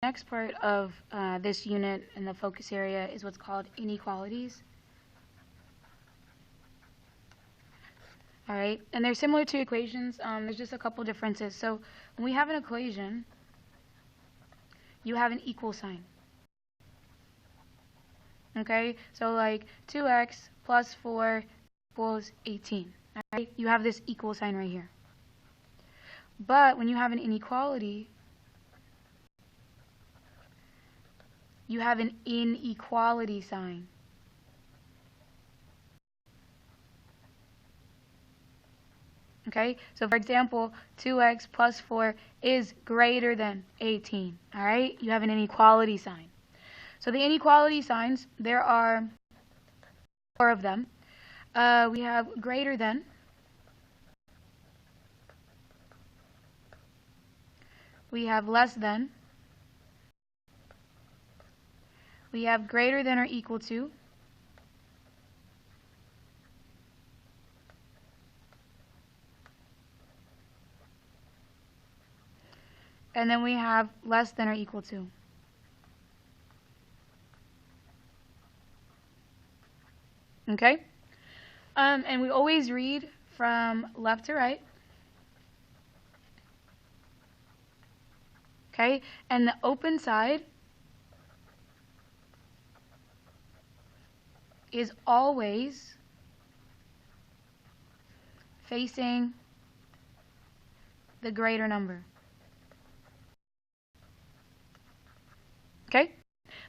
next part of this unit in the focus area is what's called inequalities. All right, and they're similar to equations. There's just a couple differences. So when we have an equation, you have an equal sign. Okay, so like 2x plus 4 equals 18. All right, you have this equal sign right here. But when you have an inequality, you have an inequality sign. Okay, so for example, 2x plus 4 is greater than 18. All right, you have an inequality sign. So the inequality signs, there are 4 of them. We have greater than, we have less than, we have greater than or equal to, and then we have less than or equal to. Okay? And we always read from left to right. Okay? And the open side is always facing the greater number. Okay?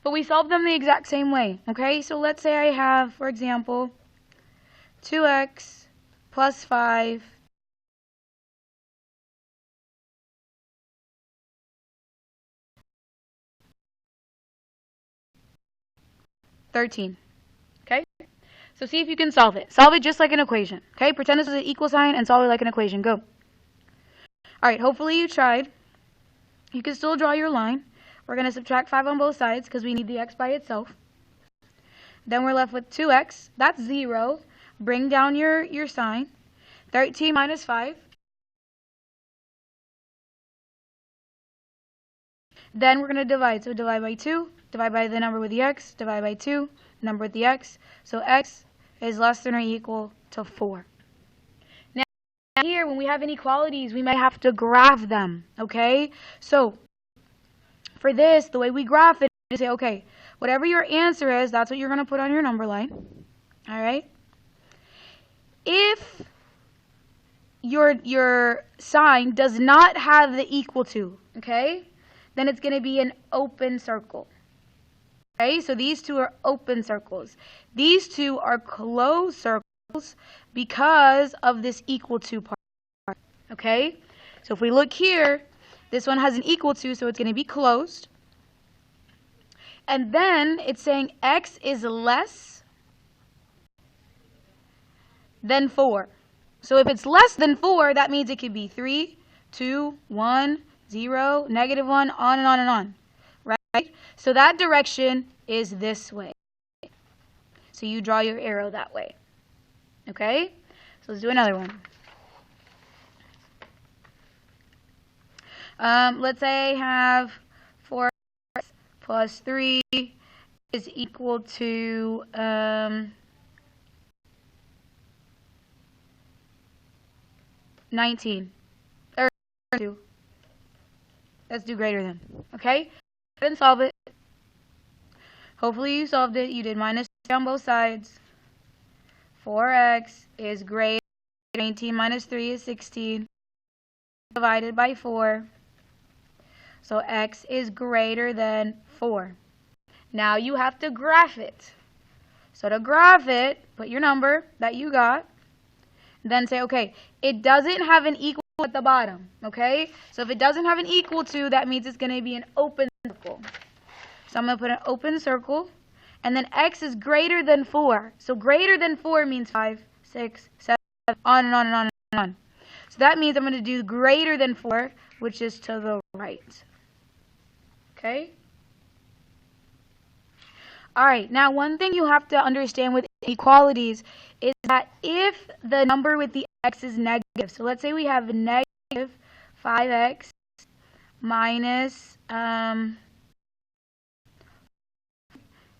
But we solve them the exact same way. Okay? So let's say I have, for example, 2x plus 5 13. Okay? So see if you can solve it. Solve it just like an equation. Okay? Pretend this is an equal sign and solve it like an equation. Go. Alright, hopefully you tried. You can still draw your line. We're going to subtract 5 on both sides because we need the x by itself. Then we're left with 2x. That's 0. Bring down your sign. 13 minus 5. Then we're going to divide. So divide by 2. Divide by the number with the x. Divide by 2. Number with the x. So x is less than or equal to 4. Now here, when we have inequalities, we might have to graph them. Okay? So for this, the way we graph it is say, okay, whatever your answer is, that's what you're going to put on your number line. All right? If your sign does not have the equal to, okay, then it's going to be an open circle. Okay, so these two are open circles. These two are closed circles because of this equal to part. Okay, so if we look here, this one has an equal to, so it's going to be closed. And then it's saying x is less than 4. So if it's less than 4, that means it could be 3, 2, 1, 0, negative 1, on and on and on. Right? So that direction is this way. So you draw your arrow that way. Okay? So let's do another one. Let's say I have 4x plus 3 is equal to 19. Or 2. Let's do greater than. Okay? Then solve it. Hopefully you solved it. You did minus 3 on both sides. 4x is greater than 19 minus 3 is 16. Divided by 4. So x is greater than 4. Now you have to graph it. So to graph it, put your number that you got. Then say, okay, it doesn't have an equal at the bottom. Okay? So if it doesn't have an equal to, that means it's going to be an open circle. So I'm going to put an open circle. And then x is greater than 4. So greater than 4 means 5, 6, 7, on and on and on and on. So that means I'm going to do greater than 4, which is to the right. Okay? Alright, now one thing you have to understand with inequalities is that if the number with the x is negative, so let's say we have negative 5x minus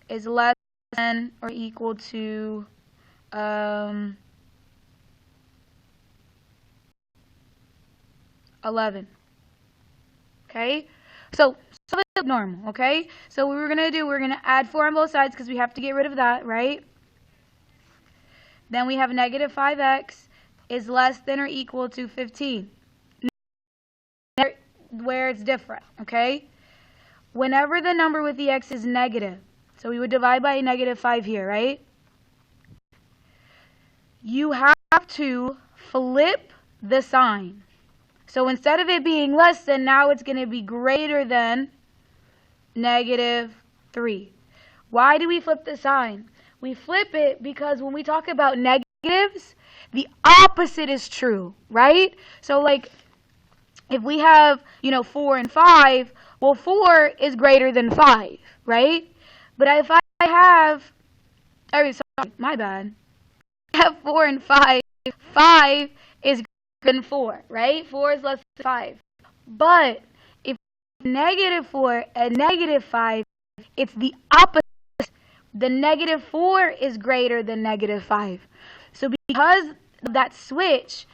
is less than or equal to 11. Okay? So it's normal, okay? So what we're going to do, we're going to add 4 on both sides because we have to get rid of that, right? Then we have negative 5x is less than or equal to 15. Where it's different, okay? Whenever the number with the x is negative, so we would divide by a negative 5 here, right? You have to flip the sign. So instead of it being less than, now it's going to be greater than negative 3. Why do we flip the sign? We flip it because when we talk about negatives, the opposite is true, right? So like if we have, 4 and 5, well, 4 is greater than 5, right? But if I have, sorry, my bad. I have 4 and 5, 5 is greater than 4, right? 4 is less than 5. But if negative 4 and negative 5, it's the opposite. The negative 4 is greater than negative 5. So because of that switch,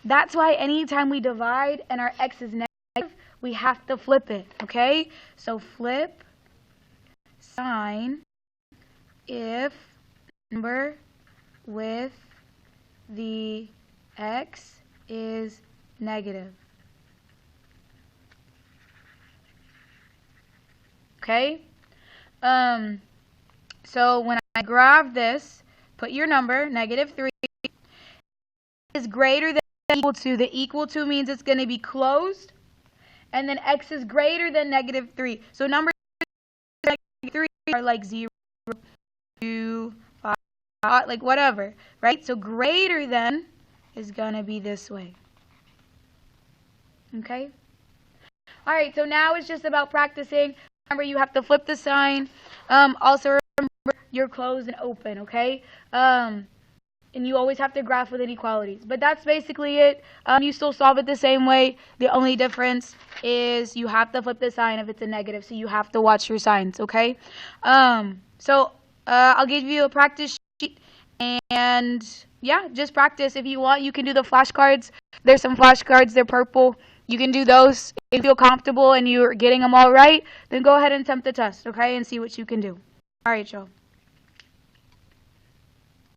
that's why anytime we divide and our x is negative, we have to flip it, okay? So flip sign if number with the x is negative. Okay? So when I graph this, put your number, negative 3, is greater than or equal to. The equal to means it's going to be closed. And then x is greater than negative 3. So numbers negative 3 are like 0, 2, 5, like whatever, right? So greater than is going to be this way. Okay? All right, so now it's just about practicing. Remember, you have to flip the sign. Also, remember, you're closed and open, okay? And you always have to graph with inequalities. But that's basically it. You still solve it the same way. The only difference is you have to flip the sign if it's a negative, so you have to watch your signs, okay? I'll give you a practice sheet, and yeah, just practice. If you want, you can do the flashcards. There's some flashcards. They're purple. You can do those. If you feel comfortable and you're getting them all right, then go ahead and attempt the test, okay, and see what you can do. All right, y'all.